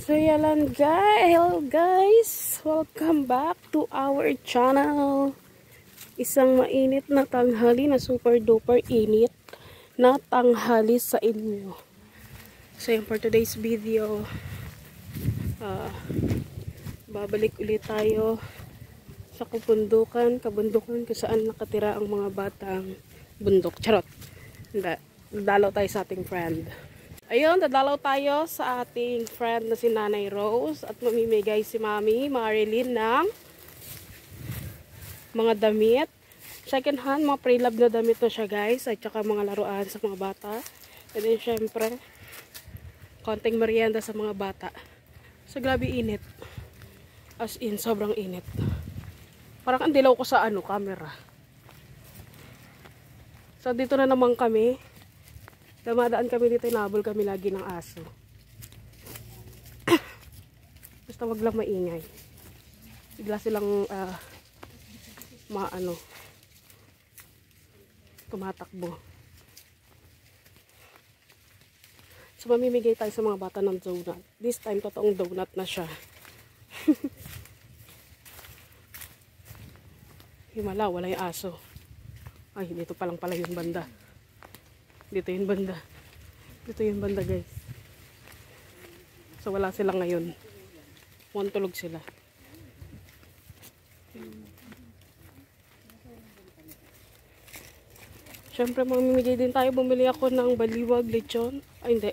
So yalan guys, hello guys, welcome back to our channel. Isang mainit na tanghali na super duper init na tanghali sa inyo. So yun, for today's video, babalik ulit tayo sa kabundukan kung saan nakatira ang mga batang bundok. Charot, dalaw tayo sa ating friend. Ayun, dadalaw tayo sa ating friend na si Nanay Rose at mamimigay si Mami Marilyn ng mga damit. Second hand, mga pre-love na damit na siya guys, at saka mga laruan sa mga bata. And then syempre, konting merienda sa mga bata. So grabe init. As in, sobrang init. Parang ang dilaw ko sa camera. So dito na naman kami. Dumadaan kami dito, inabol kami lagi ng aso. Basta wag lang maingay. Bigla silang tumatakbo. So mamimigay tayo sa mga bata ng donut. This time, totoong donut na siya. Himala, wala yung aso. Ay, dito pa lang pala yung banda. Dito yung banda. Dito yung banda guys. So wala sila ngayon. Tulog sila. Siyempre mamimigay din tayo. Bumili ako ng baliwag, lechon. Ay hindi.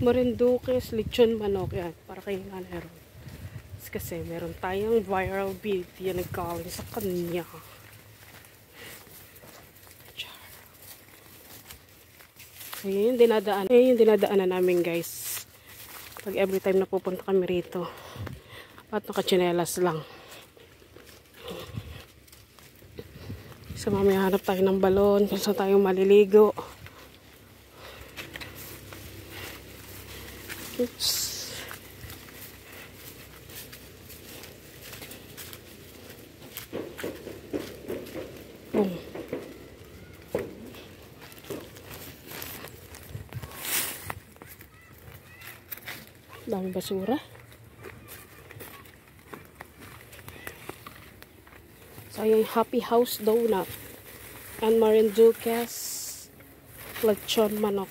Marinduques, lechon manok. Yan. Para kay Nanay Rose. Kasi meron tayong viral video na nagkaling sa kanya. So, yun yung dinadaanan namin guys. Pag every time na pupunta kami rito. At nakachinelas lang. So, mamaya hanap tayo ng balon. Kung saan tayo maliligo. Oops. Boom. Dami basura. So, yung Happy House Donut and Marinduques lechon manok.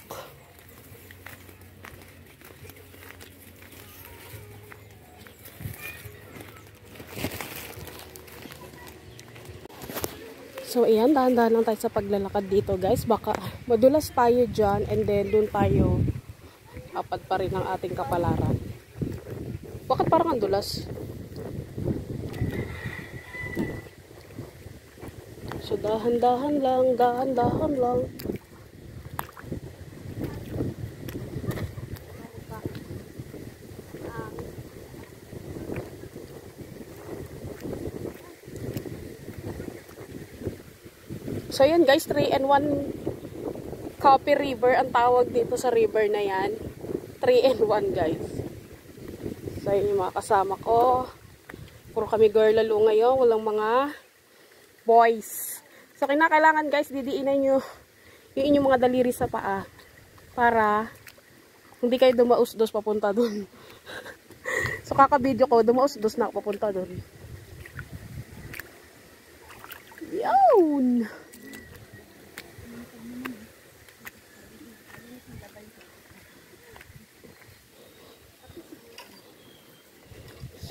So, ayan, dahan-dahan lang tayo sa paglalakad dito, guys. Baka madulas tayo dyan and then doon tayo apat pa rin ang ating kapalaran. Bakit parang ang dulas? So, dahan-dahan lang, dahan-dahan lang. So, yan guys, 3-in-1 Coffee River ang tawag dito sa river na yan. 3-in-1 guys. So, yun yung mga kasama ko. Puro kami girl lalo ngayon. Walang mga boys. So, kinakailangan guys, didiinan nyo yung inyong mga daliri sa paa. Para hindi kayo dumausdos papunta dun. So, kaka-video ko, dumausdos na ako papunta dun. Yun!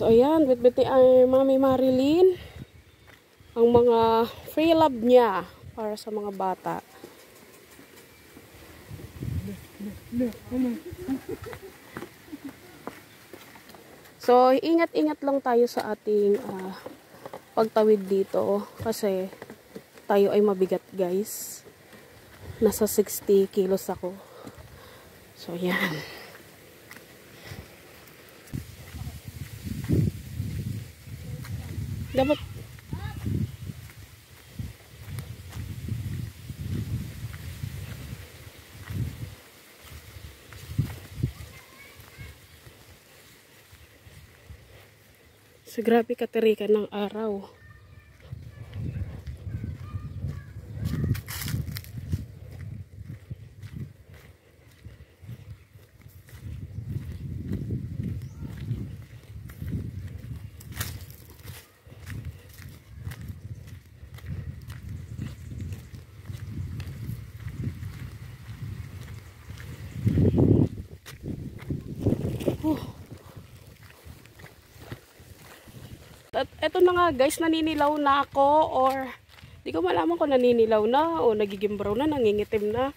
So, ayan, bit-biti ang Mami Marilyn. Ang mga free love niya para sa mga bata. So, ingat-ingat lang tayo sa ating pagtawid dito. Kasi, tayo ay mabigat, guys. Nasa 60 kilos ako. So, ayan. Dapat so grabe katirikan ng araw. At eto na nga guys, naninilaw na ako or di ko malaman kung naninilaw na o nagiging brown na, nangingitim na.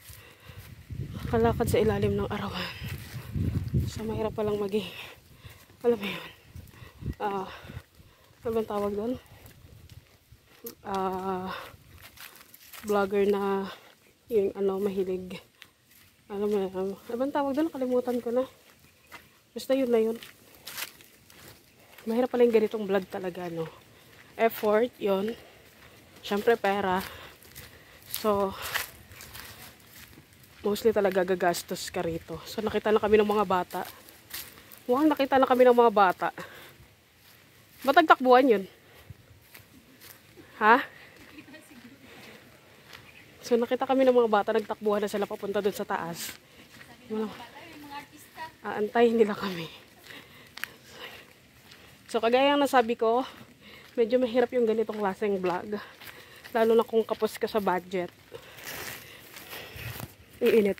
Kalakad sa ilalim ng arawan. So mahirap palang maging, alam mo yun, ano bang tawag doon? Vlogger na yung ano, mahilig. Alam mo yun, ano bang tawag doon? Kalimutan ko na. Basta yun na yun. Mahirap pala yung ganitong vlog talaga, no? Effort, yun. Siyempre, pera. So, mostly talaga gagastos ka rito. So, nakita na kami ng mga bata. Mukhang nakita na kami ng mga bata. Ba't nagtakbuhan yun? Ha? So, nakita kami ng mga bata. Nagtakbuhan na sila papunta doon sa taas. Aantayin nila kami. So, kagaya ng nasabi ko, medyo mahirap yung ganitong klaseng vlog. Lalo na kung kapos ka sa budget. Iinit.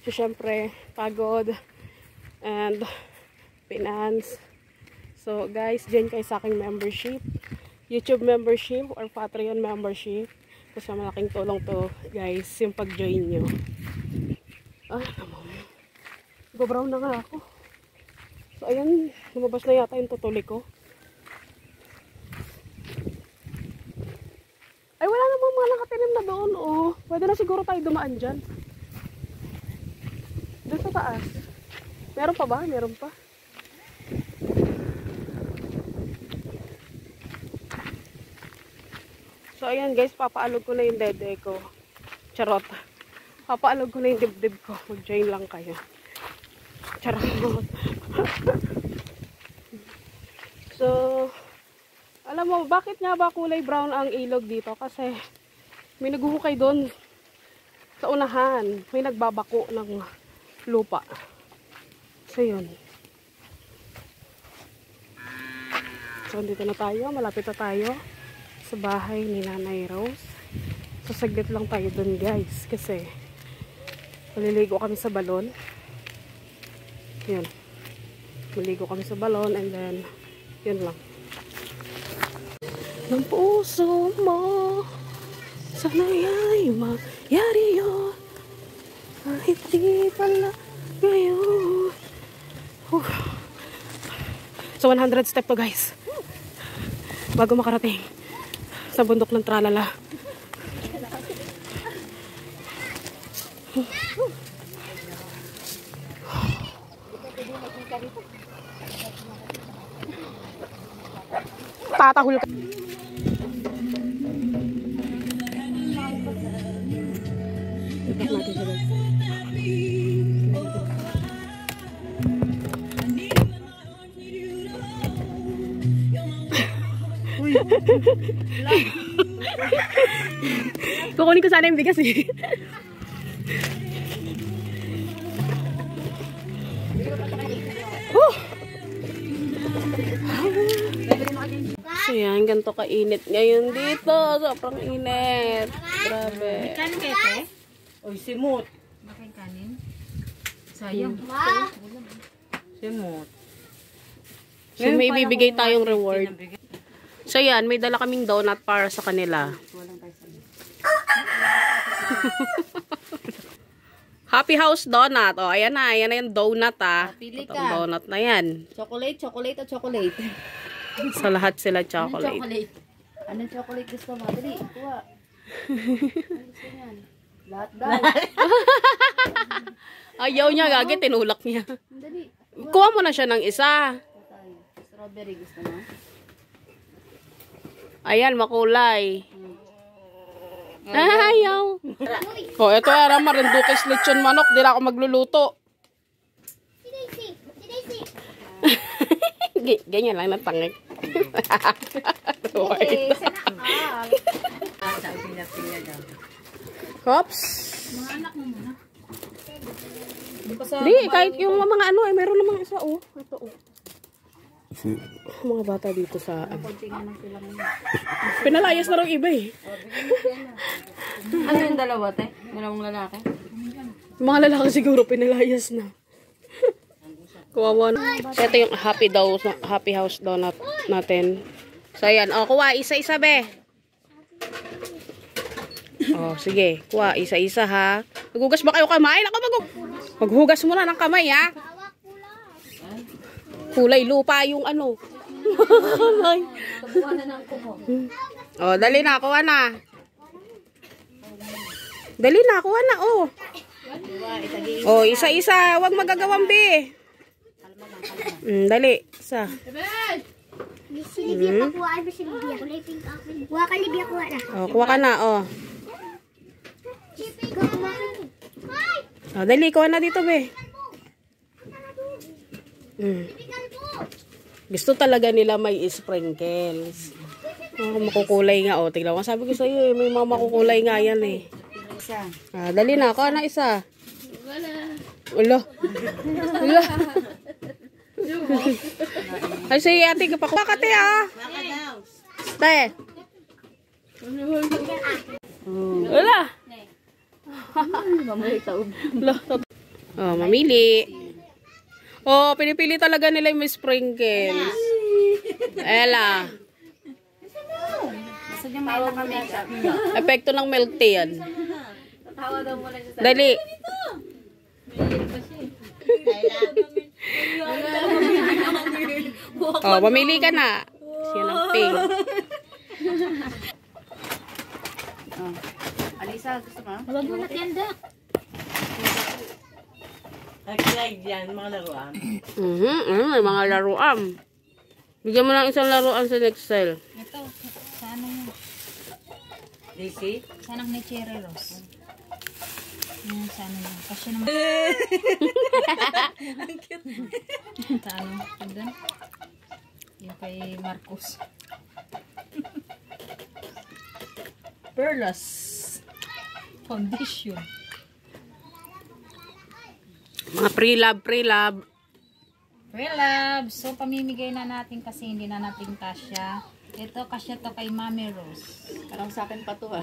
So, syempre, pagod and finance. So, guys, join kayo sa aking membership. YouTube membership or Patreon membership. Kasi malaking tulong to, guys, yung pag-join nyo. Naman. Brown na nga ako. So, ayan, lumabas na yata yung tutuloy ko. Ay, wala namang mga nakatinim na doon, oh. Pwede na siguro tayo dumaan dyan. Doon sa taas. Meron pa ba? Meron pa. So, ayan guys, papaalog ko na yung dede ko. Charot. Papaalog ko na yung dibdib ko. Mag-join lang kayo. Charot. So, alam mo, bakit nga ba kulay brown ang ilog dito? Kasi may naghuhukay doon sa unahan. May nagbabako ng lupa. So, yun. So, dito na tayo. Malapit na tayo sa bahay ni Nanay Rose. So, saglit lang tayo doon, guys. Kasi maliligo kami sa balon. Yun. Maligo kami sa balon and then yun lang. Ng puso mo sana'y ay magyari yun kahit di pala ngayon. So 100 step to guys bago makarating sa bundok ng Tralala. Tatahul ka. Ipak natin siya guys. Kukunin ko sana yung bigas eh. So yan, ganito kainit ngayon dito. Sobrang init. Grabe. Kanin kete? Oy, simot. Makain kanin? Sayang. Simot. So may bibigay tayong reward. So yan, may dala kaming donut para sa kanila. Happy House Donut. O, ayan na yung donut ah. Pili ka. Itong donut na yan. Chocolate, chocolate o chocolate? Sa lahat sila chocolate. Anong chocolate? Anong chocolate gusto mo? Dali, kuha. Ano gusto niyan? Lahat daw. Ayaw niya, gagi, tinulak niya. Dali. Kuha mo na siya ng isa. Strawberry gusto mo? Ayan, makulay. Ayaw. O, ito ara marindukis lechon manok. Di na ako magluluto. Ganyan lang na tangik. Hops. Mga anak mo muna. Di, kahit yung mga ano, meron namang isa, oh. Ito, oh. Mga bata dito sa pinalayas na raw iba eh. Ano yung dalawa, te? Dalawang lalaki? Mga lalaki siguro pinalayas na. Kawawa na. Ito yung happy house donut natin. So, ayan. O, kuha. Isa-isa, be. O, sige. Kuha. Isa-isa, ha. Maghugas ba kayo kamay? Maghugas muna ng kamay, ha. Kulay lupa yung ano. O, dali na. Kuha na. Dali na. Kuha na, o. O, isa-isa. Huwag magagawang, be. Dali. Isa. Kuha ka na, o. Dali, kuha na dito, be. Gusto talaga nila may sprinkles. Makukulay nga, o. Tignan ko, sabi ko sa'yo, may mga makukulay nga yan, eh. Dali na, kuha na isa. Wala. Wala. Ay, sige, ate, kapakuha ka, te, ah. Te. Wala. Oh, mamili. Oh, pinipili talaga nila yung sprinkles. Ela. Epekto ng milk tea yan. Dali. Oh, mamili ka na. Siya ng pink. Alisa, gusto ka? Huwag mo na tenda. Nag-slide yan, mga laruan. May mga laruan. Bigyan mo ng isang laruan sa Nextel. Ito, sa ano yun? Daisy? Sa anak ni Cherry Rose. Yan, sa ano yun. Kasi naman. Ang cute. Sa ano, doon? Yung kay Marcos. Perlas. Foundation. Mga pre-love. Well, love. So, pamimigay na natin kasi hindi na natin kasya. Ito, kasya to kay Mami Rose. Parang sa akin pa to, ah.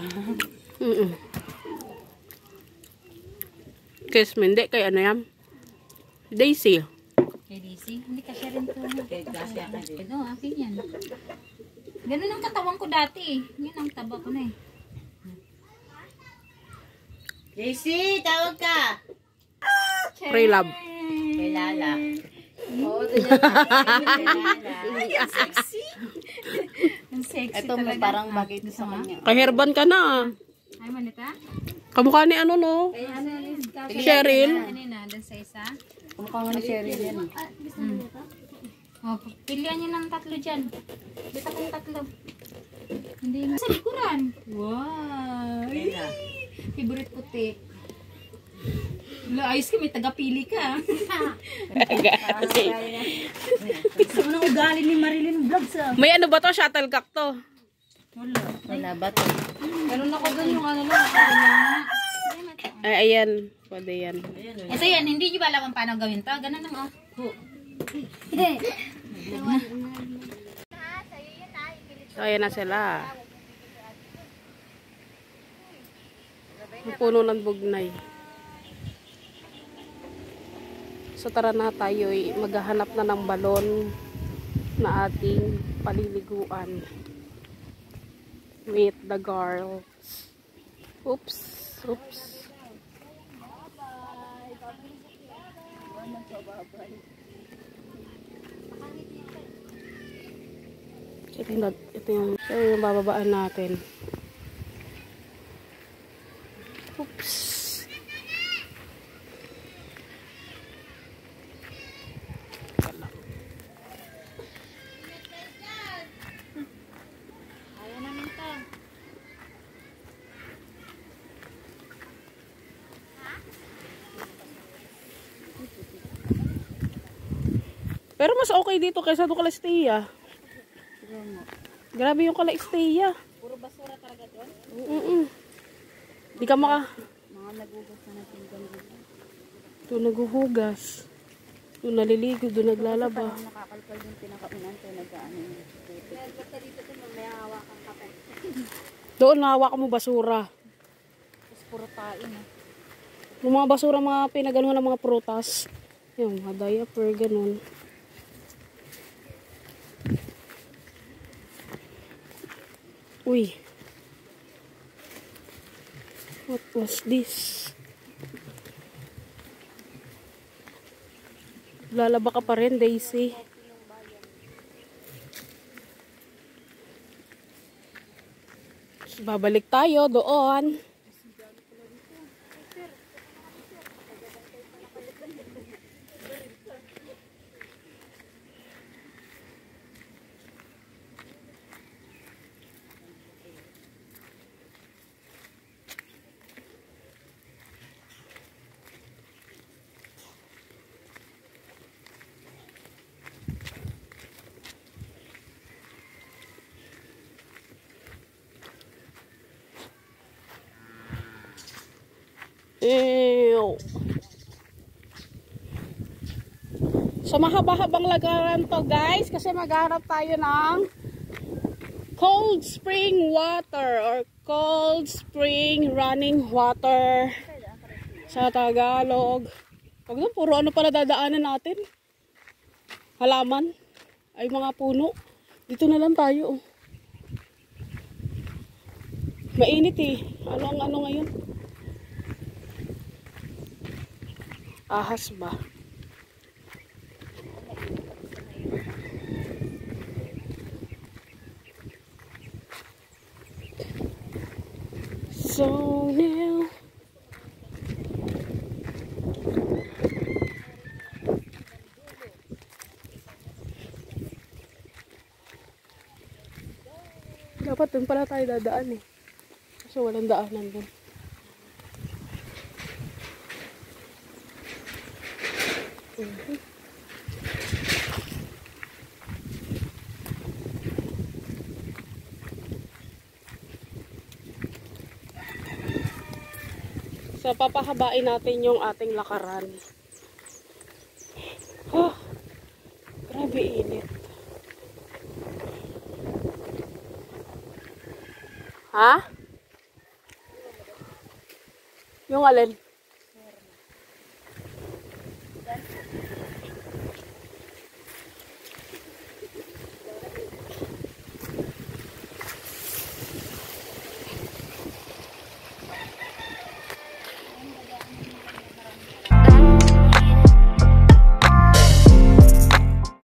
Kiss mo, hindi. Kay ano yan? Daisy. Kay Daisy. Hindi kasya rin to. Kasya ka din. Ito, akin yan. Ganun ang katawan ko dati. Yan ang taba ko na eh. Daisy, tawag ka! Pre-love. Kay Lala. Oo, ganyan. Ang sexy. Ang sexy Ito, talaga. parang bagay ito sa kanya. Kahirban ka na. Ay, manita? Kamukha ni ano, no? Cheryl. Ano na, doon sa isa? Kumukha nga ni Cheryl yan. Oh, pilihan niyo ng tatlo dyan. Bita kong tatlo. Hindi na. Sa likuran. Wow. Favorite puti. Wala, ayos ka, may tagapili ka. Gusto mo nang ugali ni Marilyn Vlogs, ah. May ano ba to? Shuttlecock to. Wala ba to? Ganun ako dun yung ano lang. Ay, ayan. Pwede yan. Ito yan, hindi nyo ba alam kung paano gawin to? Ganun lang, oh. So, ayan na sila. Ang puno ng bugnay. So, tara na tayo. Maghahanap na ng balon na ating paliliguan with the girls. Oops. Oops. Ito yung bababaan natin. Oops. Ayaw namin to. Pero mas okay dito kaysa doon Calasteya. Grabe yung Calasteya. Puro basura talaga doon? Di ka maka... Mga nagugas na natin ganda. Doon naguhugas. Doon naliligo, doon naglalaba. Nakakalkal yung pinakaunan tayo nag-ano yung Doon nahawa ka mo basura. Tapos puro tain, eh. Yung mga basura, mga pinaganuhan ng mga prutas. Yung mga diaper, ganun. Uy. What was this? Lalaba ka pa rin, Daisy. Babalik tayo doon. Ew. So mahaba-habang lagaran to guys kasi maghanap tayo ng cold spring water or cold spring running water sa Tagalog. Pag doon, puro ano pala dadaanan natin? Halaman ay mga puno. Dito na lang tayo. Oh. Mainit eh. Ano ngayon? Ahas ba? So now dapat dun pala tayo dadaan eh. Kasi walang daanan dun. So, papahabain natin yung ating lakaran. Oh, grabe init. Ha? Yung alin?